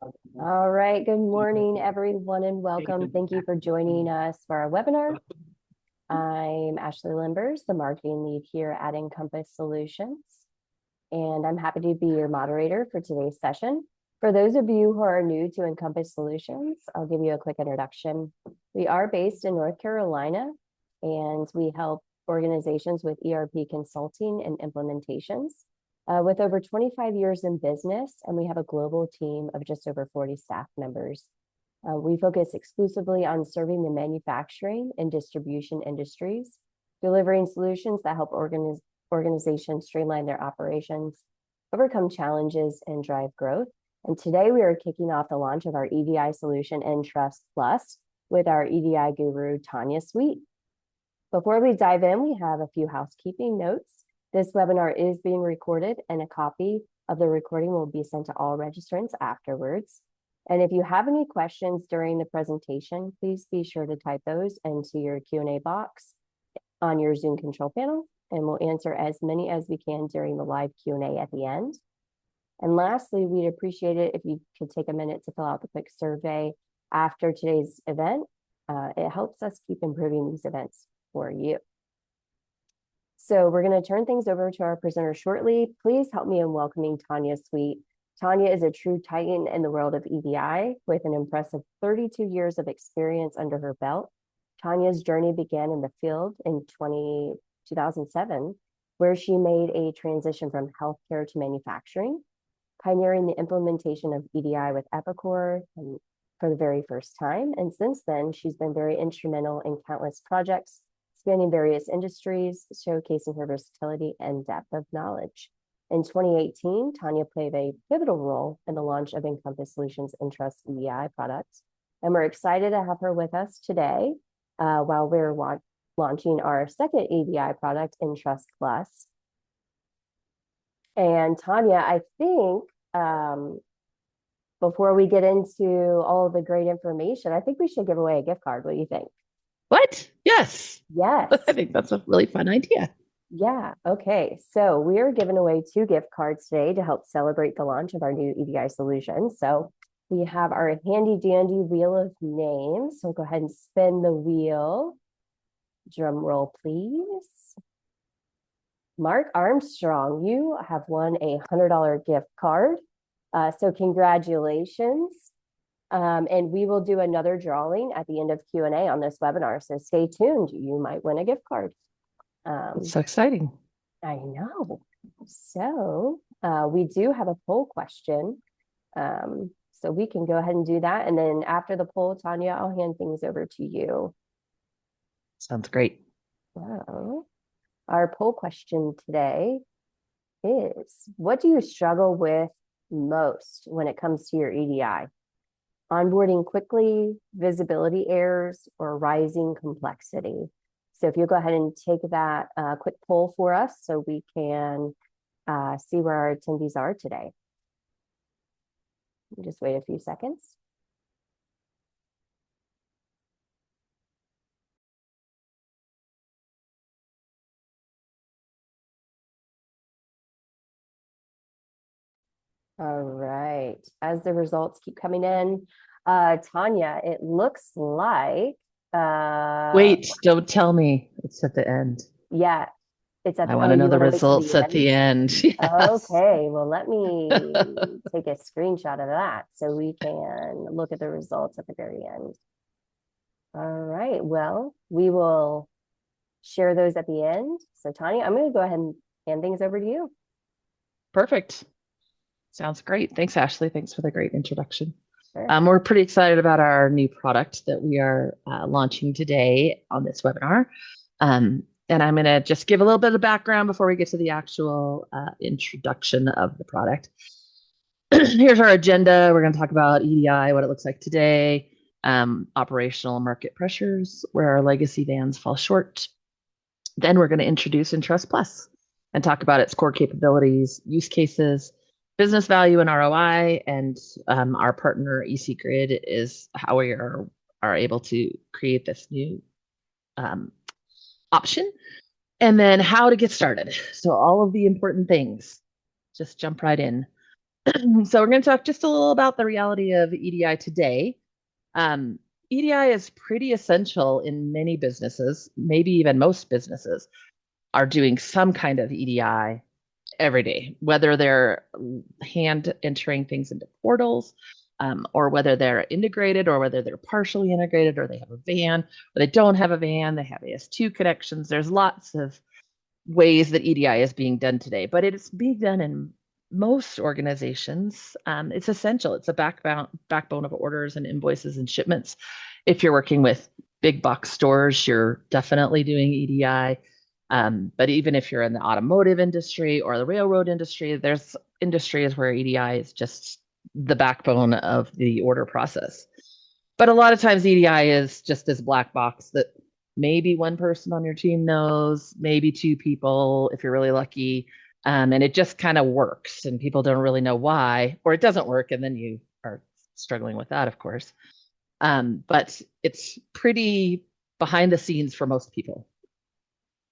All right. Good morning, everyone, and welcome. Thank you for joining us for our webinar. I'm Ashley Limbers, the marketing lead here at Encompass Solutions, and I'm happy to be your moderator for today's session. For those of you who are new to Encompass Solutions, I'll give you a quick introduction. We are based in North Carolina, and we help organizations with ERP consulting and implementations. With over 25 years in business, and we have a global team of just over 40 staff members. We focus exclusively on serving the manufacturing and distribution industries, delivering solutions that help organizations streamline their operations, overcome challenges, and drive growth. And today we are kicking off the launch of our EDI solution, Entrust Plus, with our EDI guru, Tanya Sweet. Before we dive in, we have a few housekeeping notes. This webinar is being recorded, and a copy of the recording will be sent to all registrants afterwards. And if you have any questions during the presentation, please be sure to type those into your Q&A box on your Zoom control panel, and we'll answer as many as we can during the live Q&A at the end. And lastly, we'd appreciate it if you could take a minute to fill out the quick survey after today's event. It helps us keep improving these events for you. So we're going to turn things over to our presenter shortly. Please help me in welcoming Tanya Sweet. Tanya is a true titan in the world of EDI with an impressive 32 years of experience under her belt. Tanya's journey began in the field in 2007, where she made a transition from healthcare to manufacturing, pioneering the implementation of EDI with Epicor for the very first time. And since then, she's been very instrumental in countless projects spanning various industries, showcasing her versatility and depth of knowledge. In 2018, Tanya played a pivotal role in the launch of Encompass Solutions Entrust EDI products. And we're excited to have her with us today while we're launching our second EDI product, Entrust Plus. And Tanya, I think before we get into all of the great information, I think we should give away a gift card. What do you think? What? Yes. Yes. I think that's a really fun idea. Yeah. Okay. So we are giving away 2 gift cards today to help celebrate the launch of our new EDI solution. So we have our handy dandy wheel of names. So go ahead and spin the wheel. Drum roll, please. Mark Armstrong, you have won a $100 gift card. So congratulations. And we will do another drawing at the end of Q&A on this webinar. So stay tuned. You might win a gift card. It's so exciting. I know. So we do have a poll question. So we can go ahead and do that. And then after the poll, Tanya, I'll hand things over to you. Sounds great. So our poll question today is, what do you struggle with most when it comes to your EDI? Onboarding quickly, visibility errors, or rising complexity? So if you'll go ahead and take that quick poll for us so we can see where our attendees are today. Just wait a few seconds. All right. As the results keep coming in, Tanya, it looks like Wait, don't tell me it's at the end. yeah, it's at I the, want to know you the want to wait till results the at end? the end. Yes. Okay, well, let me take a screenshot of that so we can look at the results at the very end. All right, well, we will share those at the end. So Tanya, I'm going to go ahead and hand things over to you. Perfect. Sounds great. Thanks, Ashley. Thanks for the great introduction. Sure. We're pretty excited about our new product that we are launching today on this webinar. And I'm going to just give a little bit of background before we get to the actual introduction of the product. Here's our agenda. We're going to talk about EDI, what it looks like today, operational market pressures, where our legacy vans fall short. Then we're going to introduce Entrust Plus and talk about its core capabilities, use cases, business value and ROI, and our partner EC Grid is how we are able to create this new option, and then how to get started. So all of the important things, just jump right in. So we're going to talk just a little about the reality of EDI today. Um, EDI is pretty essential in many businesses, maybe even most businesses are doing some kind of EDI every day, whether they're hand entering things into portals, or whether they're integrated, or whether they're partially integrated, or they have a van, or they don't have a van, they have AS2 connections. There's lots of ways that EDI is being done today, but it's being done in most organizations. It's essential. It's a backbone of orders and invoices and shipments. If you're working with big box stores, you're definitely doing EDI. But even if you're in the automotive industry or the railroad industry, there's industries where EDI is just the backbone of the order process. But a lot of times EDI is just this black box that maybe one person on your team knows, maybe two people if you're really lucky. And it just kind of works and people don't really know why, or it doesn't work. And then you are struggling with that, of course. But it's pretty behind the scenes for most people.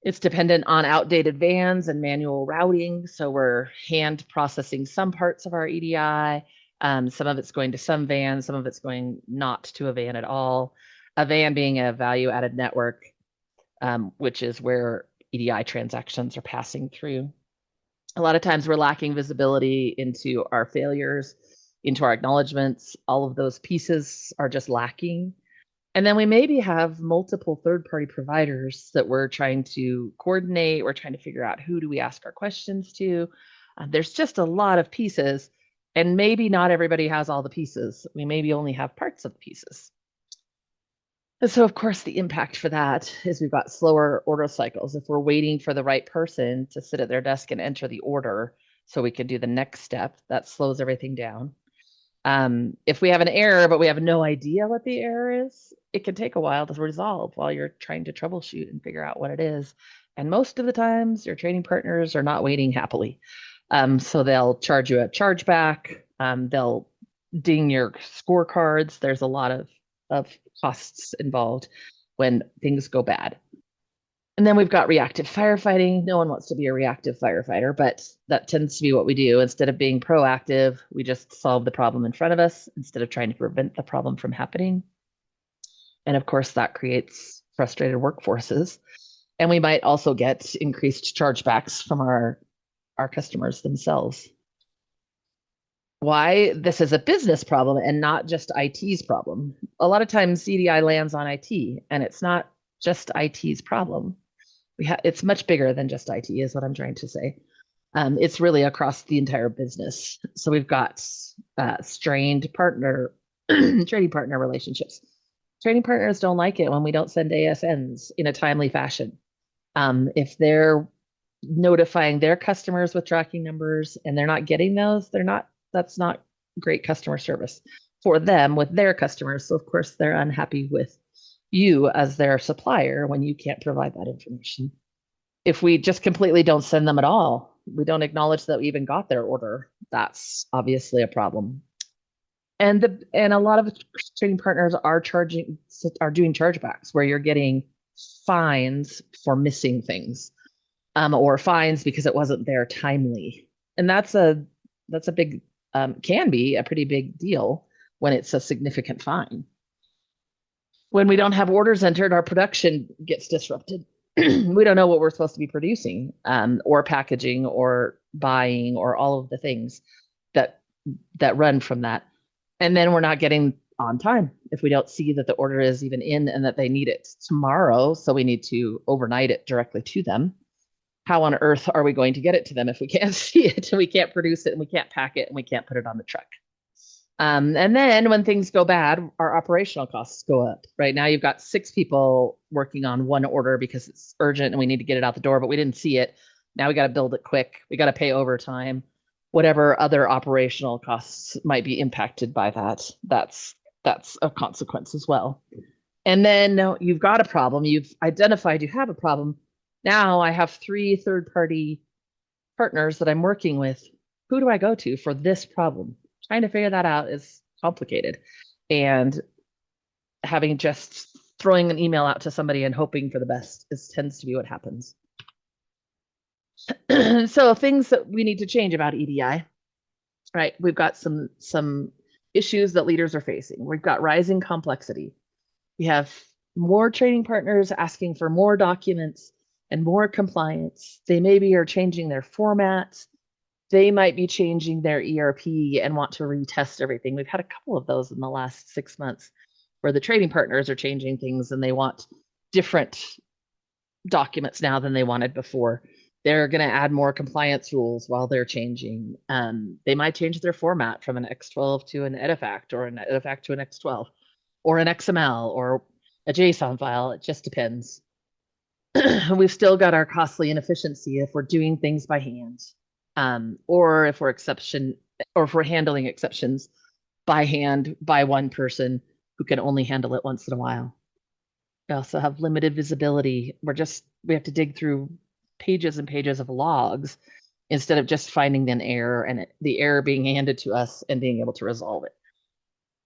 It's dependent on outdated vans and manual routing. So we're hand processing some parts of our EDI. Some of it's going to some vans, some of it's going not to a van at all. A van being a value added network, which is where EDI transactions are passing through. A lot of times we're lacking visibility into our failures, into our acknowledgments. All of those pieces are just lacking. And then we maybe have multiple third-party providers that we're trying to coordinate. We're trying to figure out who do we ask our questions to. There's just a lot of pieces, and maybe not everybody has all the pieces. We maybe only have parts of the pieces. And so, of course, the impact for that is we've got slower order cycles. If we're waiting for the right person to sit at their desk and enter the order so we can do the next step, that slows everything down. If we have an error, but we have no idea what the error is, it can take a while to resolve while you're trying to troubleshoot and figure out what it is. And most of the times, your trading partners are not waiting happily. So they'll charge you a chargeback. They'll ding your scorecards. There's a lot of costs involved when things go bad. And then we've got reactive firefighting. No one wants to be a reactive firefighter, but that tends to be what we do. Instead of being proactive, we just solve the problem in front of us instead of trying to prevent the problem from happening. And of course, that creates frustrated workforces. And we might also get increased chargebacks from our customers themselves. Why this is a business problem and not just IT's problem. A lot of times CDI lands on IT, and it's not just IT's problem. It's much bigger than just IT, is what I'm trying to say. It's really across the entire business. So we've got strained partner, trading partner relationships. Trading partners don't like it when we don't send ASNs in a timely fashion. If they're notifying their customers with tracking numbers and they're not getting those, that's not great customer service for them with their customers. So of course they're unhappy with you as their supplier when you can't provide that information. If we just completely don't send them at all, we don't acknowledge that we even got their order, that's obviously a problem. And a lot of trading partners are doing chargebacks where you're getting fines for missing things, or fines because it wasn't there timely. And that's a big, can be a pretty big deal when it's a significant fine. When we don't have orders entered, our production gets disrupted. We don't know what we're supposed to be producing, or packaging or buying or all of the things that run from that. And then we're not getting on time if we don't see that the order is even in and that they need it tomorrow. So we need to overnight it directly to them. How on earth are we going to get it to them if we can't see it and we can't produce it and we can't pack it and we can't put it on the truck? And then when things go bad, our operational costs go up. Right now, you've got 6 people working on one order because it's urgent and we need to get it out the door, but we didn't see it. Now we got to build it quick. We got to pay overtime. Whatever other operational costs might be impacted by that, that's a consequence as well. And then you've got a problem. You've identified you have a problem. Now I have 3 third-party partners that I'm working with. Who do I go to for this problem? Trying to figure that out is complicated. And having just throwing an email out to somebody and hoping for the best tends to be what happens. So things that we need to change about EDI. right? We've got some issues that leaders are facing. We've got rising complexity. We have more training partners asking for more documents and more compliance. They maybe are changing their formats. They might be changing their ERP and want to retest everything. We've had a couple of those in the last 6 months where the trading partners are changing things and they want different documents now than they wanted before. They're going to add more compliance rules while they're changing. They might change their format from an X12 to an EDIFACT or an EDIFACT to an X12 or an XML or a JSON file. It just depends. We've still got our costly inefficiency if we're doing things by hand, or if we're handling exceptions by hand by one person who can only handle it once in a while. We also have limited visibility. We have to dig through pages and pages of logs instead of just finding an error and the error being handed to us and being able to resolve it.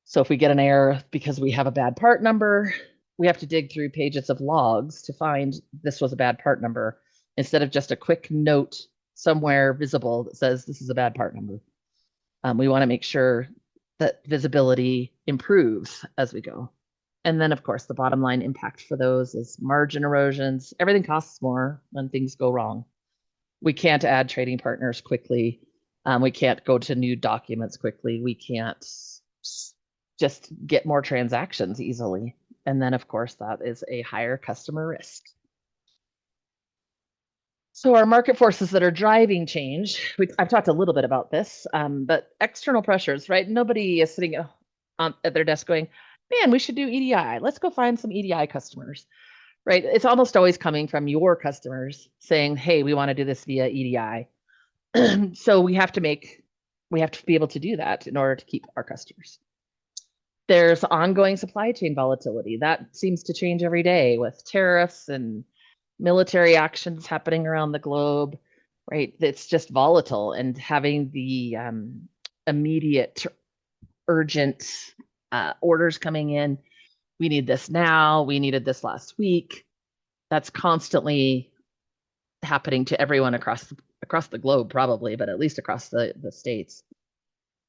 So if we get an error because we have a bad part number, we have to dig through pages of logs to find this was a bad part number instead of just a quick note somewhere visible that says this is a bad part number. We want to make sure that visibility improves as we go. And then, of course, the bottom line impact for those is margin erosions. Everything costs more when things go wrong. We can't add trading partners quickly. We can't go to new documents quickly. We can't just get more transactions easily. And then, of course, that is a higher customer risk. So our market forces that are driving change, I've talked a little bit about this, but external pressures, right? Nobody is sitting at their desk going, man, we should do EDI. Let's go find some EDI customers, right? It's almost always coming from your customers saying, hey, we want to do this via EDI. So we have to be able to do that in order to keep our customers. There's ongoing supply chain volatility. That seems to change every day with tariffs and military actions happening around the globe, right? It's just volatile, and having the immediate, urgent orders coming in. We need this now. We needed this last week. That's constantly happening to everyone across the globe, probably, but at least across the states.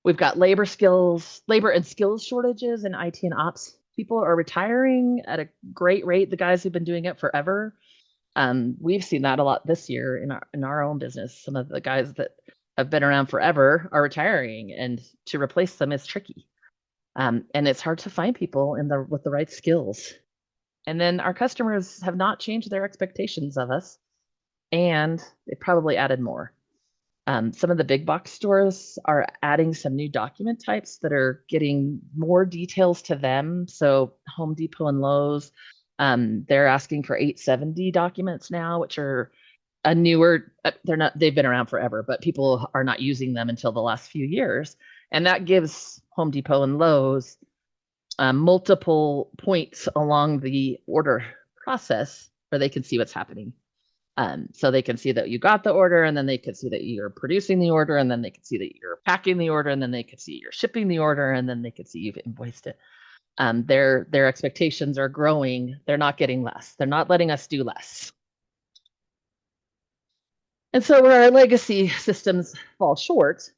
We've got labor and skills shortages in IT and ops. People are retiring at a great rate. The guys who've been doing it forever. We've seen that a lot this year in our own business. Some of the guys that have been around forever are retiring, and to replace them is tricky. And it's hard to find people with the right skills. And then our customers have not changed their expectations of us, and they probably added more. Some of the big box stores are adding some new document types that are getting more details to them. So Home Depot and Lowe's, they're asking for 870 documents now, which are a newer, they've been around forever, but people are not using them until the last few years. And that gives Home Depot and Lowe's multiple points along the order process where they can see what's happening. So they can see that you got the order, and then they could see that you're producing the order, and then they could see that you're packing the order, and then they could see you're shipping the order, and then they could see you've invoiced it. Their expectations are growing. They're not getting less. They're not letting us do less. And so where our legacy systems fall short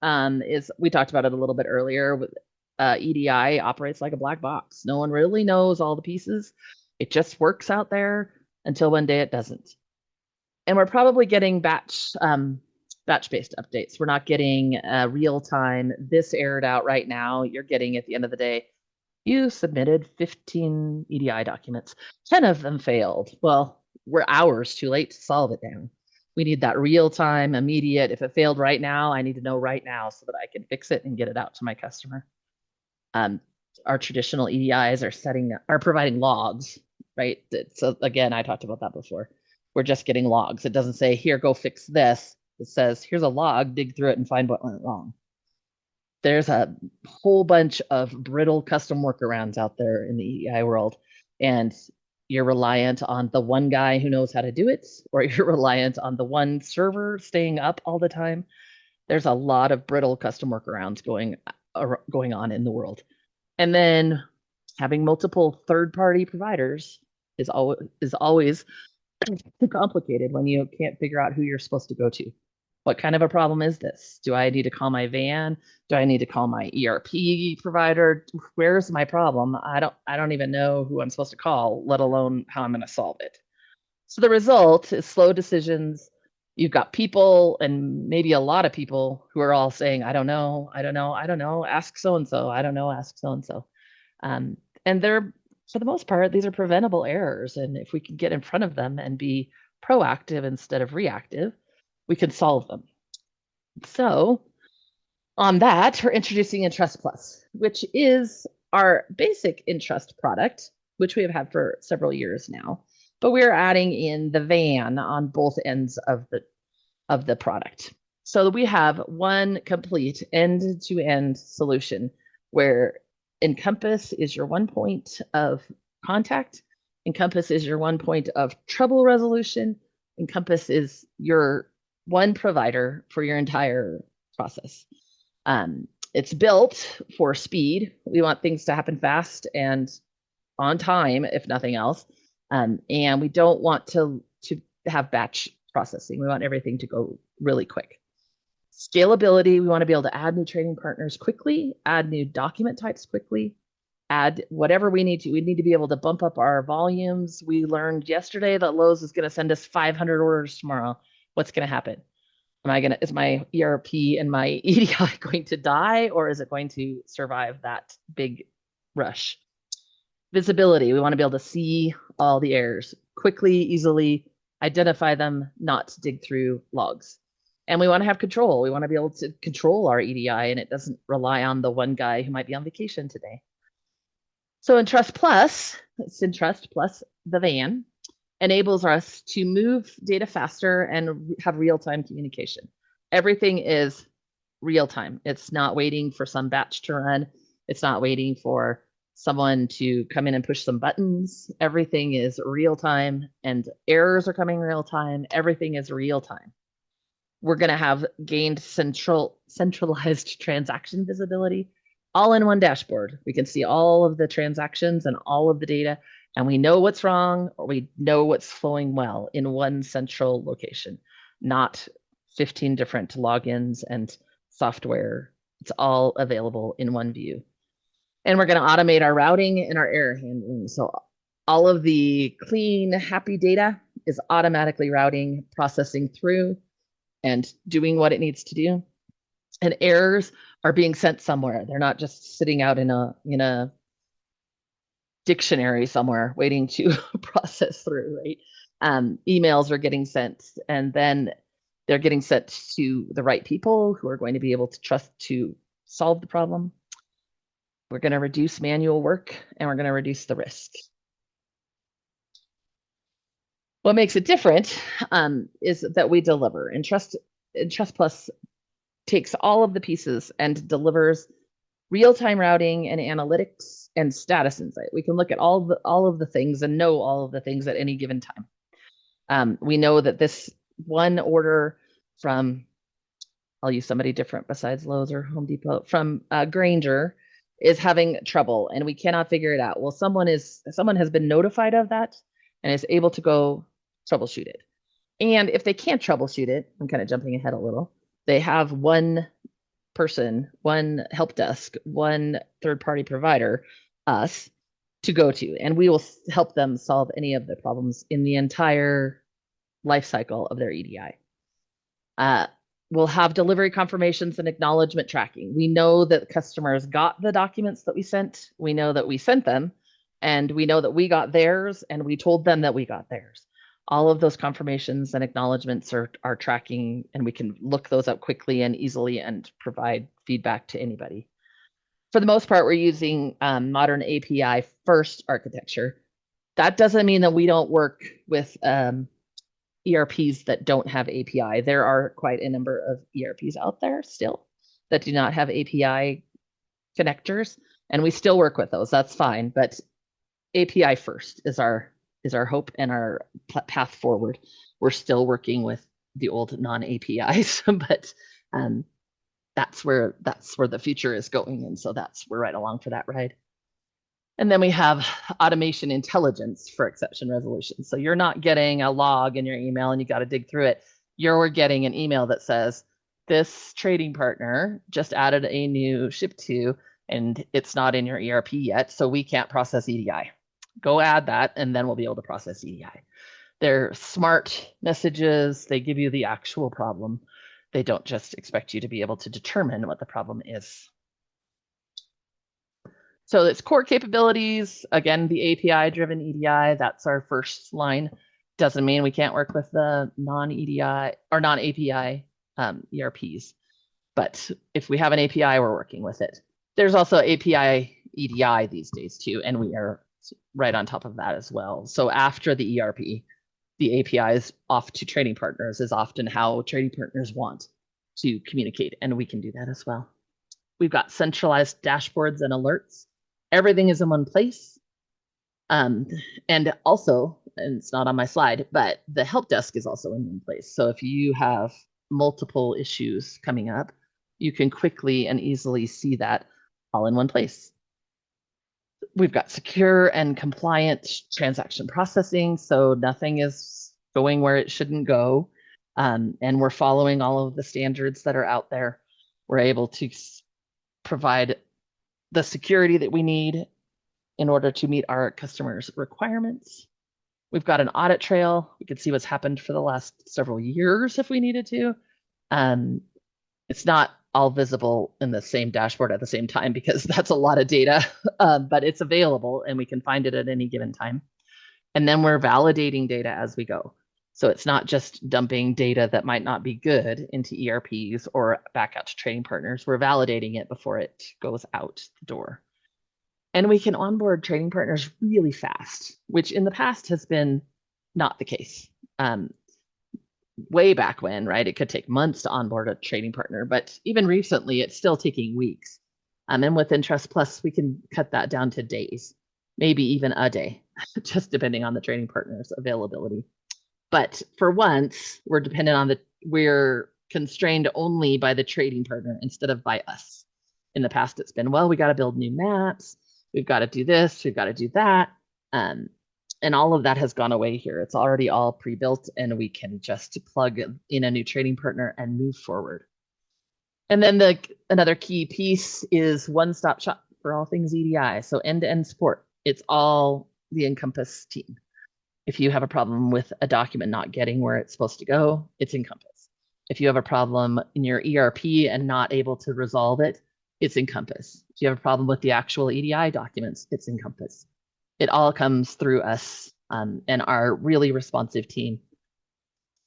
is, we talked about it a little bit earlier, with EDI operates like a black box. No one really knows all the pieces. It just works out there until one day it doesn't. And we're probably getting batch-based updates. We're not getting real time. This aired out right now. You're getting at the end of the day. You submitted 15 EDI documents. 10 of them failed. Well, we're hours too late to solve it now. We need that real time, immediate. If it failed right now, I need to know right now so that I can fix it and get it out to my customer. Our traditional EDIs are providing logs, right? So again, I talked about that before. We're just getting logs. It doesn't say, here, go fix this. It says, here's a log, dig through it and find what went wrong. There's a whole bunch of brittle custom workarounds out there in the EDI world, and you're reliant on the one guy who knows how to do it, or you're reliant on the one server staying up all the time. There's a lot of brittle custom workarounds going on in the world. And then having multiple third-party providers is always complicated when you can't figure out who you're supposed to go to. What kind of a problem is this? Do I need to call my van? Do I need to call my ERP provider? Where's my problem? I don't even know who I'm supposed to call, let alone how I'm going to solve it. So the result is slow decisions. You've got people and maybe a lot of people who are all saying, I don't know, I don't know, I don't know, ask so and so, I don't know, ask so and so. And they're, for the most part, these are preventable errors. And if we can get in front of them and be proactive instead of reactive, we can solve them. So, on that, we're introducing Entrust Plus, which is our basic Entrust product, which we have had for several years now. But we're adding in the van on both ends of the product. So we have one complete end-to-end solution where Encompass is your one point of contact. Encompass is your one point of trouble resolution. Encompass is your one provider for your entire process. It's built for speed. We want things to happen fast and on time, if nothing else. And we don't want to have batch processing. We want everything to go really quick. Scalability, we want to be able to add new trading partners quickly, add new document types quickly, add whatever we need to. We need to be able to bump up our volumes. We learned yesterday that Lowe's is going to send us 500 orders tomorrow. What's going to happen? Is my ERP and my EDI going to die, or is it going to survive that big rush? Visibility, we want to be able to see all the errors quickly, easily, identify them, not dig through logs. And we want to have control. We want to be able to control our EDI, and it doesn't rely on the one guy who might be on vacation today. So Entrust Plus, it's Entrust Plus the van, enables us to move data faster and have real-time communication. Everything is real-time. It's not waiting for some batch to run. It's not waiting for someone to come in and push some buttons. Everything is real-time, and errors are coming real-time. Everything is real-time. We're going to have gained centralized transaction visibility all in one dashboard. We can see all of the transactions and all of the data, and we know what's wrong, or we know what's flowing well in one central location, not 15 different logins and software. It's all available in one view. And we're going to automate our routing and our error handling. So all of the clean, happy data is automatically routing, processing through, and doing what it needs to do. And errors are being sent somewhere. They're not just sitting out in a dictionary somewhere waiting to process through, right? Emails are getting sent, and then they're getting sent to the right people who are going to be able to trust to solve the problem. We're going to reduce manual work, and we're going to reduce the risk. What makes it different is that we deliver. Entrust Plus takes all of the pieces and delivers real-time routing and analytics and status insight. We can look at all of the things and know all of the things at any given time. We know that this one order from, I'll use somebody different besides Lowe's or Home Depot, from Grainger is having trouble, and we cannot figure it out. Well, someone has been notified of that and is able to go troubleshoot it. And if they can't troubleshoot it, I'm kind of jumping ahead a little, they have one person, one help desk, one third-party provider, us, to go to, and we will help them solve any of the problems in the entire life cycle of their EDI. We'll have delivery confirmations and acknowledgement tracking. We know that customers got the documents that we sent. We know that we sent them, and we know that we got theirs, and we told them that we got theirs. All of those confirmations and acknowledgements are tracking, and we can look those up quickly and easily and provide feedback to anybody. For the most part, we're using modern API first architecture. That doesn't mean that we don't work with ERPs that don't have API. There are quite a number of ERPs out there still that do not have API connectors, and we still work with those. That's fine, but API first is our hope and our path forward. We're still working with the old non-APIs, but that's where the future is going, and so we're right along for that ride. And then we have automation intelligence for exception resolution. So you're not getting a log in your email and you got to dig through it. you're getting an email that says, this trading partner just added a new ship to, and it's not in your ERP yet, so we can't process EDI. Go add that, and then we'll be able to process EDI. They're smart messages. They give you the actual problem. They don't just expect you to be able to determine what the problem is. So it's core capabilities. Again, the API-driven EDI, that's our first line. Doesn't mean we can't work with the non-EDI or non-API ERPs. But if we have an API, we're working with it. There's also API EDI these days too, and we are right on top of that as well. So after the ERP, the APIs off to trading partners is often how trading partners want to communicate, and we can do that as well. We've got centralized dashboards and alerts. Everything is in one place. And also, and it's not on my slide, but the help desk is also in one place. So if you have multiple issues coming up, you can quickly and easily see that all in one place. We've got secure and compliant transaction processing, so nothing is going where it shouldn't go. And we're following all of the standards that are out there. We're able to provide the security that we need in order to meet our customers' requirements. We've got an audit trail. We can see what's happened for the last several years if we needed to. It's not all visible in the same dashboard at the same time because that's a lot of data, but it's available and we can find it at any given time. And then we're validating data as we go. So it's not just dumping data that might not be good into ERPs or back out to trading partners. We're validating it before it goes out the door. And we can onboard trading partners really fast, which in the past has been not the case. Way back when, right? It could take months to onboard a trading partner, but even recently, it's still taking weeks. And with Entrust Plus, we can cut that down to days, maybe even a day, just depending on the trading partner's availability. But for once, we're constrained only by the trading partner instead of by us. In the past, it's been, well, we got to build new maps. We've got to do this. We've got to do that. And all of that has gone away here. It's already all pre-built and we can just plug in a new trading partner and move forward. And then another key piece is one-stop shop for all things EDI. So end-to-end support. It's all the Encompass team. If you have a problem with a document not getting where it's supposed to go, it's Encompass. If you have a problem in your ERP and not able to resolve it, it's Encompass. If you have a problem with the actual EDI documents, it's Encompass. It all comes through us and our really responsive team.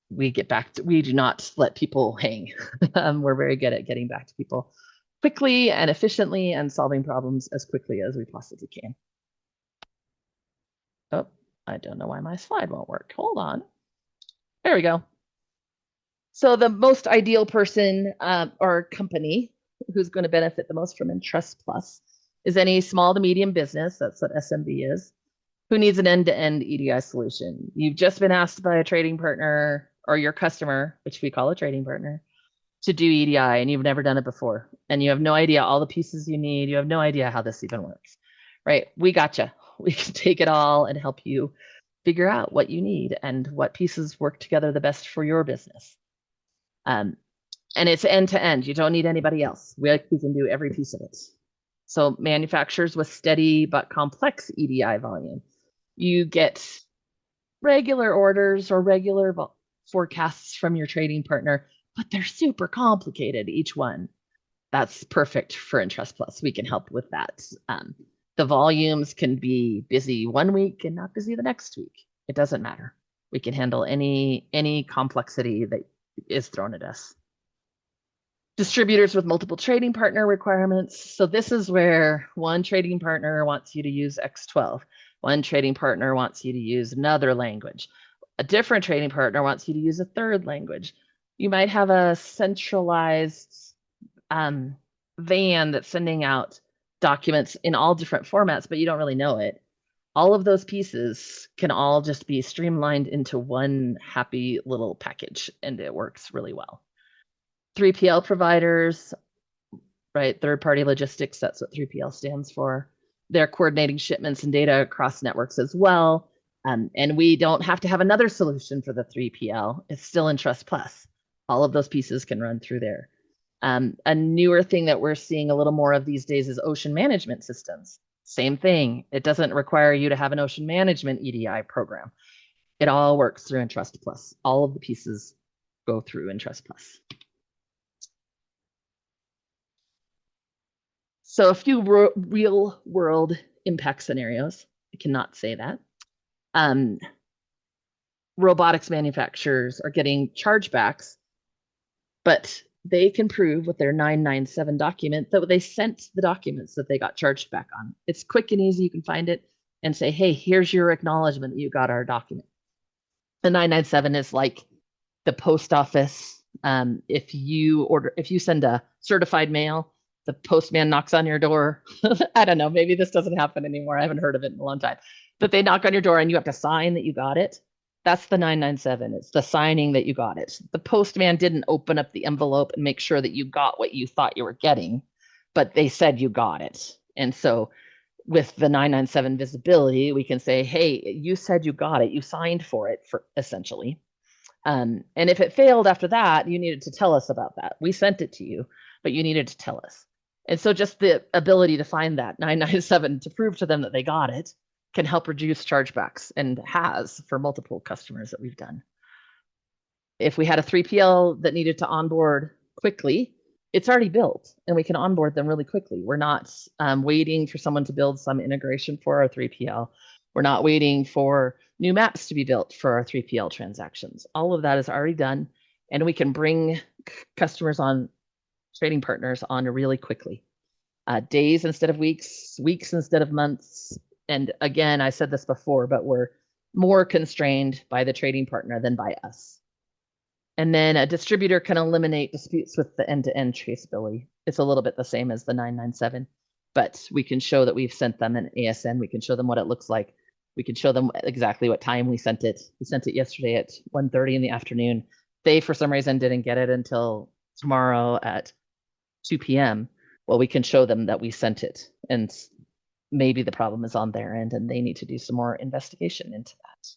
We do not let people hang. We're very good at getting back to people quickly and efficiently and solving problems as quickly as we possibly can. Oh, I don't know why my slide won't work. Hold on. There we go. So the most ideal person or company who's going to benefit the most from Entrust Plus is any small to medium business, that's what SMB is, who needs an end-to-end EDI solution. You've just been asked by a trading partner or your customer, which we call a trading partner, to do EDI, and you've never done it before. And you have no idea all the pieces you need. You have no idea how this even works, right? We gotcha. We can take it all and help you figure out what you need and what pieces work together the best for your business. And it's end-to-end. You don't need anybody else. We can do every piece of it. So manufacturers with steady but complex EDI volume, you get regular orders or regular forecasts from your trading partner, but they're super complicated, each one. That's perfect for Entrust Plus. We can help with that. The volumes can be busy one week and not busy the next week. It doesn't matter. We can handle any complexity that is thrown at us. Distributors with multiple trading partner requirements. So this is where one trading partner wants you to use X12. One trading partner wants you to use another language. A different trading partner wants you to use a third language. You might have a centralized van that's sending out documents in all different formats, but you don't really know it. All of those pieces can all just be streamlined into one happy little package, and it works really well. 3PL providers, right? Third-party logistics, that's what 3PL stands for. They're coordinating shipments and data across networks as well. And we don't have to have another solution for the 3PL. It's still Entrust Plus. All of those pieces can run through there. A newer thing that we're seeing a little more of these days is ocean management systems. Same thing. It doesn't require you to have an ocean management EDI program. It all works through Entrust Plus. All of the pieces go through Entrust Plus. So a few real world impact scenarios. I cannot say that. Robotics manufacturers are getting chargebacks, but they can prove with their 997 document that they sent the documents that they got charged back on. It's quick and easy. You can find it and say, hey, here's your acknowledgement that you got our document. The 997 is like the post office. If you send a certified mail, the postman knocks on your door. I don't know, maybe this doesn't happen anymore. I haven't heard of it in a long time. But they knock on your door and you have to sign that you got it. That's the 997. It's the signing that you got it. The postman didn't open up the envelope and make sure that you got what you thought you were getting, but they said you got it. And so with the 997 visibility, we can say, hey, you said you got it. You signed for it, for essentially. And if it failed after that, you needed to tell us about that. We sent it to you, but you needed to tell us. And so just the ability to find that 997 to prove to them that they got it can help reduce chargebacks, and has for multiple customers that we've done. If we had a 3PL that needed to onboard quickly, it's already built and we can onboard them really quickly. We're not waiting for someone to build some integration for our 3PL. We're not waiting for new maps to be built for our 3PL transactions. All of that is already done, and we can bring customers on, trading partners on really quickly. Days instead of weeks, weeks instead of months. And again, I said this before, but we're more constrained by the trading partner than by us. And then a distributor can eliminate disputes with the end-to-end traceability. It's a little bit the same as the 997, but we can show that we've sent them an ASN. We can show them what it looks like. We can show them exactly what time we sent it. We sent it yesterday at 1:30 in the afternoon. They, for some reason, didn't get it until tomorrow at 2 p.m. Well, we can show them that we sent it, and maybe the problem is on their end and they need to do some more investigation into that.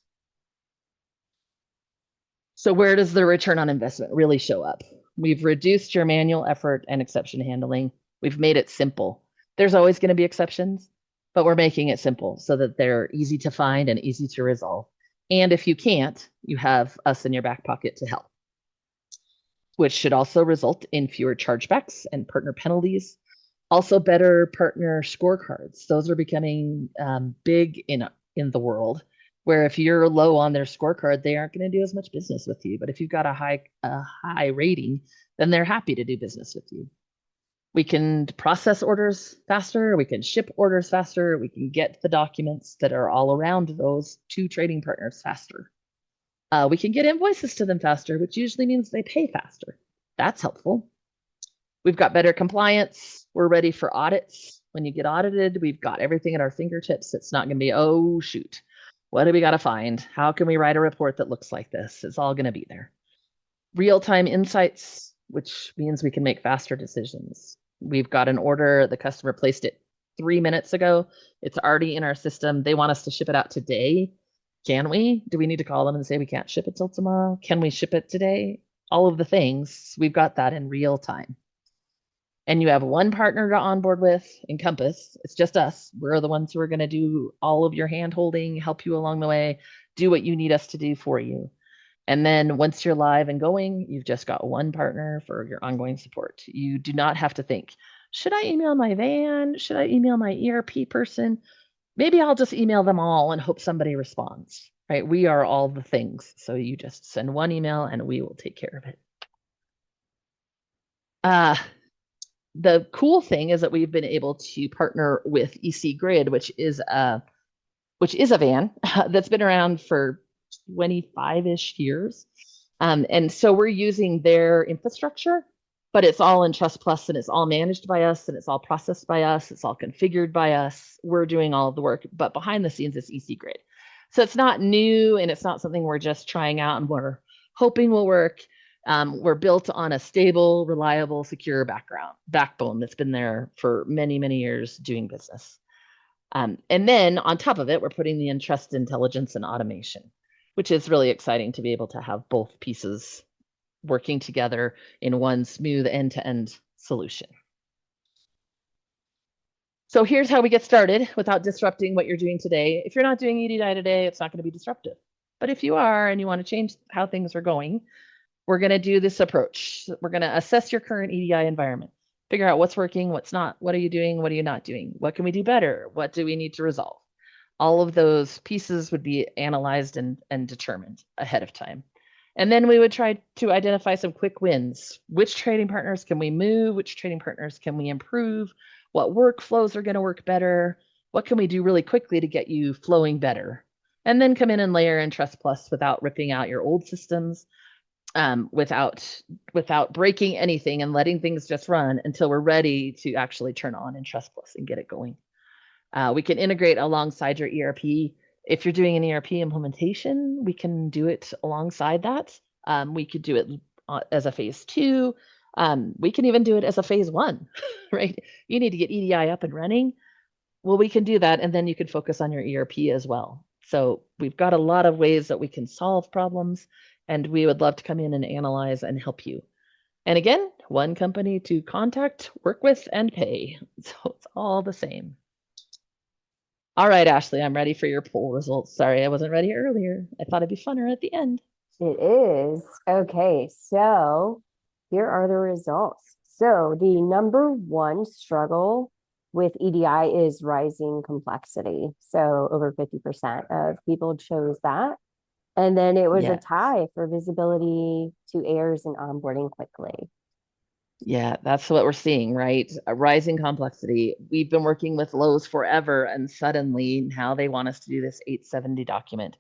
So where does the return on investment really show up? We've reduced your manual effort and exception handling. We've made it simple. There's always going to be exceptions, but we're making it simple so that they're easy to find and easy to resolve. And if you can't, you have us in your back pocket to help, which should also result in fewer chargebacks and partner penalties. Also, better partner scorecards. Those are becoming big in the world, where if you're low on their scorecard, they aren't going to do as much business with you. But if you've got a high rating, then they're happy to do business with you. We can process orders faster. We can ship orders faster. We can get the documents that are all around those two trading partners faster. We can get invoices to them faster, which usually means they pay faster. That's helpful. We've got better compliance. We're ready for audits. When you get audited, we've got everything at our fingertips. It's not going to be, oh, shoot, what do we got to find? How can we write a report that looks like this? It's all going to be there. Real-time insights, which means we can make faster decisions. We've got an order. The customer placed it 3 minutes ago. It's already in our system. They want us to ship it out today. Can we? Do we need to call them and say we can't ship it till tomorrow? Can we ship it today? All of the things, we've got that in real time. And you have one partner to onboard with, Encompass. It's just us. We're the ones who are going to do all of your hand holding, help you along the way, do what you need us to do for you. And then once you're live and going, you've just got one partner for your ongoing support. You do not have to think, should I email my van? Should I email my ERP person? Maybe I'll just email them all and hope somebody responds, right? We are all the things. So you just send one email and we will take care of it. The cool thing is that we've been able to partner with EC Grid, which is a van that's been around for 25-ish years. And so we're using their infrastructure, but it's all Entrust Plus and it's all managed by us and it's all processed by us. It's all configured by us. We're doing all of the work, but behind the scenes, it's EC Grid. So it's not new and it's not something we're just trying out and we're hoping will work. We're built on a stable, reliable, secure backbone that's been there for many, many years doing business. And then on top of it, we're putting the Entrust intelligence and automation, which is really exciting to be able to have both pieces working together in one smooth end-to-end solution. So here's how we get started without disrupting what you're doing today. If you're not doing EDI today, it's not going to be disruptive. But if you are and you want to change how things are going, we're going to do this approach. We're going to assess your current EDI environment, figure out what's working, what's not, what are you doing, what are you not doing, what can we do better, what do we need to resolve. All of those pieces would be analyzed and determined ahead of time. And then we would try to identify some quick wins. Which trading partners can we move? Which trading partners can we improve? What workflows are going to work better? What can we do really quickly to get you flowing better? And then come in and layer Entrust Plus without ripping out your old systems, without breaking anything, and letting things just run until we're ready to actually turn on Entrust Plus and get it going. We can integrate alongside your ERP. If you're doing an ERP implementation, we can do it alongside that. We could do it as a phase 2. We can even do it as a phase 1, right? You need to get EDI up and running. Well, we can do that, and then you can focus on your ERP as well. So we've got a lot of ways that we can solve problems, and we would love to come in and analyze and help you. And again, one company to contact, work with, and pay. So it's all the same. All right, Ashley, I'm ready for your poll results. Sorry, I wasn't ready earlier. I thought it'd be funner at the end. It is. Okay, so here are the results. So the number one struggle with EDI is rising complexity. So over 50% of people chose that. And then it was a tie for visibility to errors and onboarding quickly. Yeah, that's what we're seeing, right? A rising complexity. We've been working with Lowe's forever, and suddenly now they want us to do this 870 document,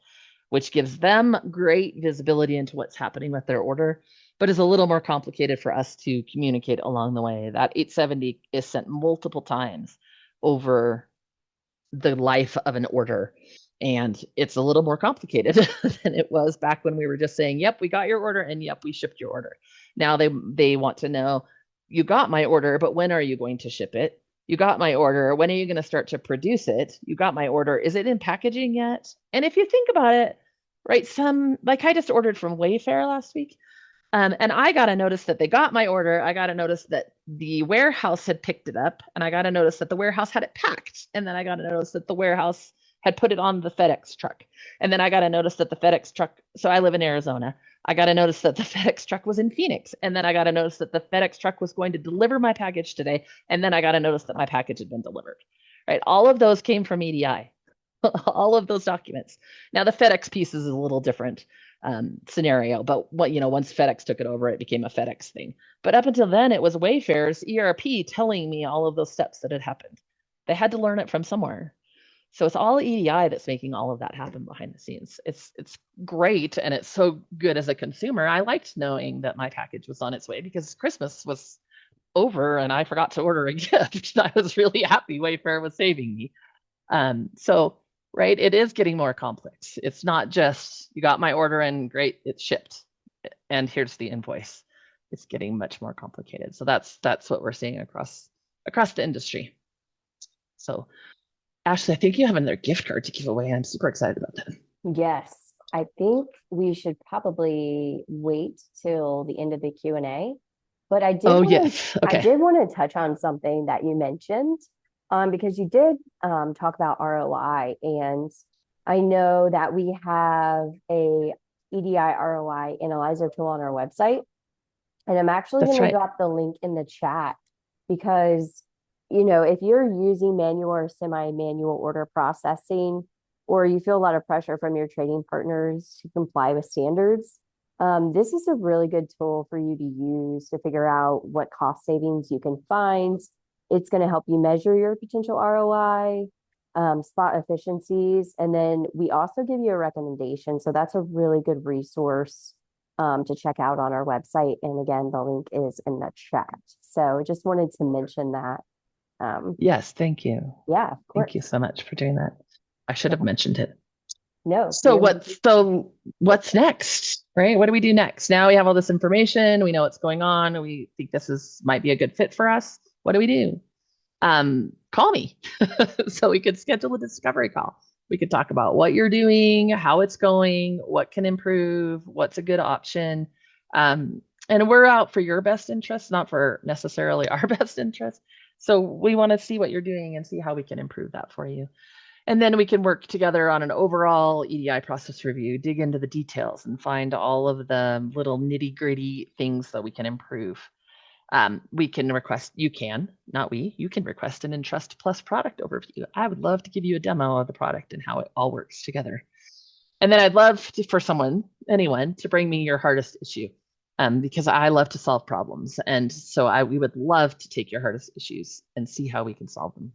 which gives them great visibility into what's happening with their order, but is a little more complicated for us to communicate along the way. That 870 is sent multiple times over the life of an order. And it's a little more complicated than it was back when we were just saying, yep, we got your order, and yep, we shipped your order. Now they want to know, you got my order, but when are you going to ship it? You got my order. When are you going to start to produce it? You got my order. Is it in packaging yet? And if you think about it, right, like I just ordered from Wayfair last week. And I got a notice that they got my order. I got a notice that the warehouse had picked it up, and I got a notice that the warehouse had it packed. And then I got a notice that the warehouse had put it on the FedEx truck. And then I got a notice that the FedEx truck, so I live in Arizona. I got a notice that the FedEx truck was in Phoenix. And then I got a notice that the FedEx truck was going to deliver my package today. And then I got a notice that my package had been delivered, right? All of those came from EDI, all of those documents. Now the FedEx piece is a little different scenario, but once FedEx took it over, it became a FedEx thing. But up until then, it was Wayfair's ERP telling me all of those steps that had happened. They had to learn it from somewhere. So it's all EDI that's making all of that happen behind the scenes. It's great, and it's so good as a consumer. I liked knowing that my package was on its way because Christmas was over and I forgot to order a gift. I was really happy Wayfair was saving me. So right, it is getting more complex. It's not just you got my order and great, it's shipped, and here's the invoice. It's getting much more complicated. So that's what we're seeing across the industry. So Ashley, I think you have another gift card to give away. I'm super excited about that. Yes, I think we should probably wait till the end of the Q&A. But I did Okay. I did want to touch on something that you mentioned, because you did talk about ROI, and I know that we have a EDI ROI analyzer tool on our website, and I'm actually going to drop the link in the chat because if you're using manual or semi-manual order processing, or you feel a lot of pressure from your trading partners to comply with standards, this is a really good tool for you to use to figure out what cost savings you can find. It's going to help you measure your potential ROI, spot efficiencies, and then we also give you a recommendation. So that's a really good resource to check out on our website. And again, the link is in the chat. So just wanted to mention that. Yes, thank you. Yeah, of course. Thank you so much for doing that. I should have mentioned it. No. So what's next, right? What do we do next? Now we have all this information. We know what's going on. We think this might be a good fit for us. What do we do? call me. So we could schedule a discovery call. We could talk about what you're doing, how it's going, what can improve, what's a good option. And we're out for your best interest, not for necessarily our best interest. So we want to see what you're doing and see how we can improve that for you. And then we can work together on an overall EDI process review, dig into the details and find all of the little nitty gritty things that we can improve. We can request, you can, not we, you can request an Entrust Plus product overview. I would love to give you a demo of the product and how it all works together. And then I'd love for anyone to bring me your hardest issue, because I love to solve problems. And so we would love to take your hardest issues and see how we can solve them.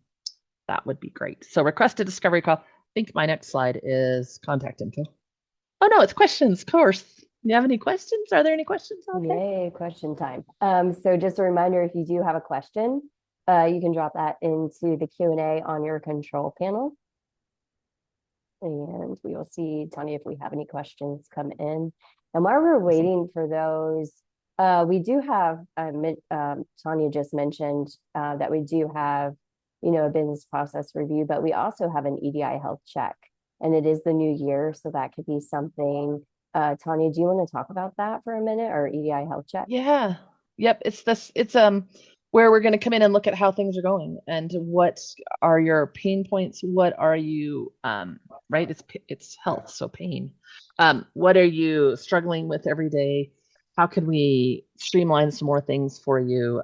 That would be great. So request a discovery call. I think my next slide is contact info. Oh no, it's questions, of course. You have any questions? Are there any questions out there? Yay, question time. So just a reminder, if you do have a question, you can drop that into the Q&A on your control panel. And we will see, Tanya, if we have any questions come in. And while we're waiting for those, we do have, Tanya just mentioned that we do have, a business process review, but we also have an EDI health check. And it is the new year, so that could be something. Tanya, do you want to talk about that for a minute, or EDI health check? Yeah. Yep. It's where we're going to come in and look at how things are going and what are your pain points. What are you, right? It's health, so pain. What are you struggling with every day? How can we streamline some more things for you?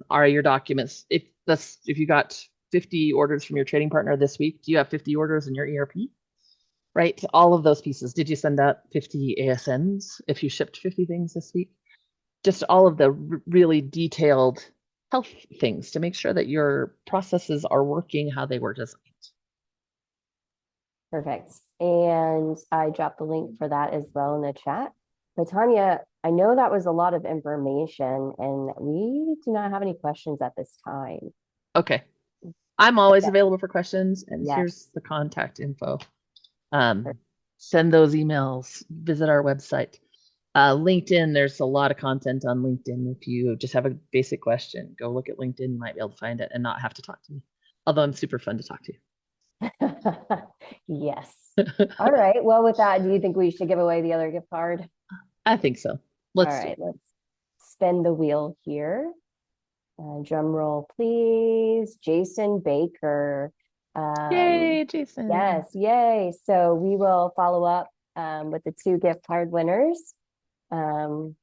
Are your documents, if you got 50 orders from your trading partner this week, do you have 50 orders in your ERP? Right? All of those pieces. Did you send out 50 ASNs if you shipped 50 things this week? Just all of the really detailed health things to make sure that your processes are working how they were designed. Perfect. And I dropped the link for that as well in the chat. But Tanya, I know that was a lot of information and we do not have any questions at this time. Okay. I'm always available for questions, and Yes. Here's the contact info. Send those emails, visit our website. LinkedIn, there's a lot of content on LinkedIn. If you just have a basic question, go look at LinkedIn. You might be able to find it and not have to talk to me. Although I'm super fun to talk to. Yes. All right. Well, with that, do you think we should give away the other gift card? I think so. Let's spin the wheel here. Drum roll, please. Jason Baker. Yay, Jason. Yes, yay. So we will follow up with the 2 gift card winners. And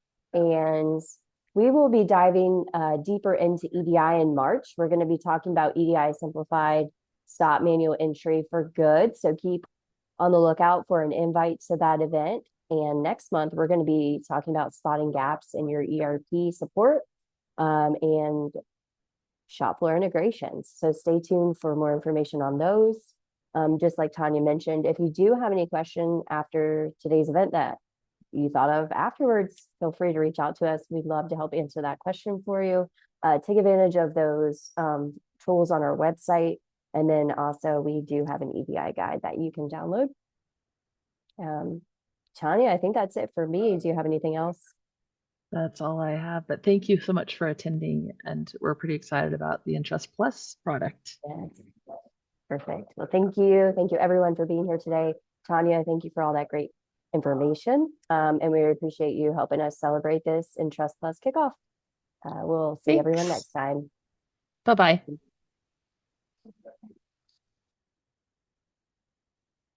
we will be diving deeper into EDI in March. We're going to be talking about EDI simplified, stop manual entry for good. So keep on the lookout for an invite to that event. And next month, we're going to be talking about spotting gaps in your ERP support and shop floor integrations. So stay tuned for more information on those. Just like Tanya mentioned, if you do have any question after today's event that you thought of afterwards, feel free to reach out to us. We'd love to help answer that question for you. Take advantage of those tools on our website. And then also we do have an EDI guide that you can download. Tanya, I think that's it for me. Do you have anything else? That's all I have, but thank you so much for attending, and we're pretty excited about the Entrust Plus product. Yes. Perfect. Well, thank you. Thank you everyone for being here today. Tanya, thank you for all that great information. And we appreciate you helping us celebrate this Entrust Plus kickoff. We'll see everyone next time. Bye-bye.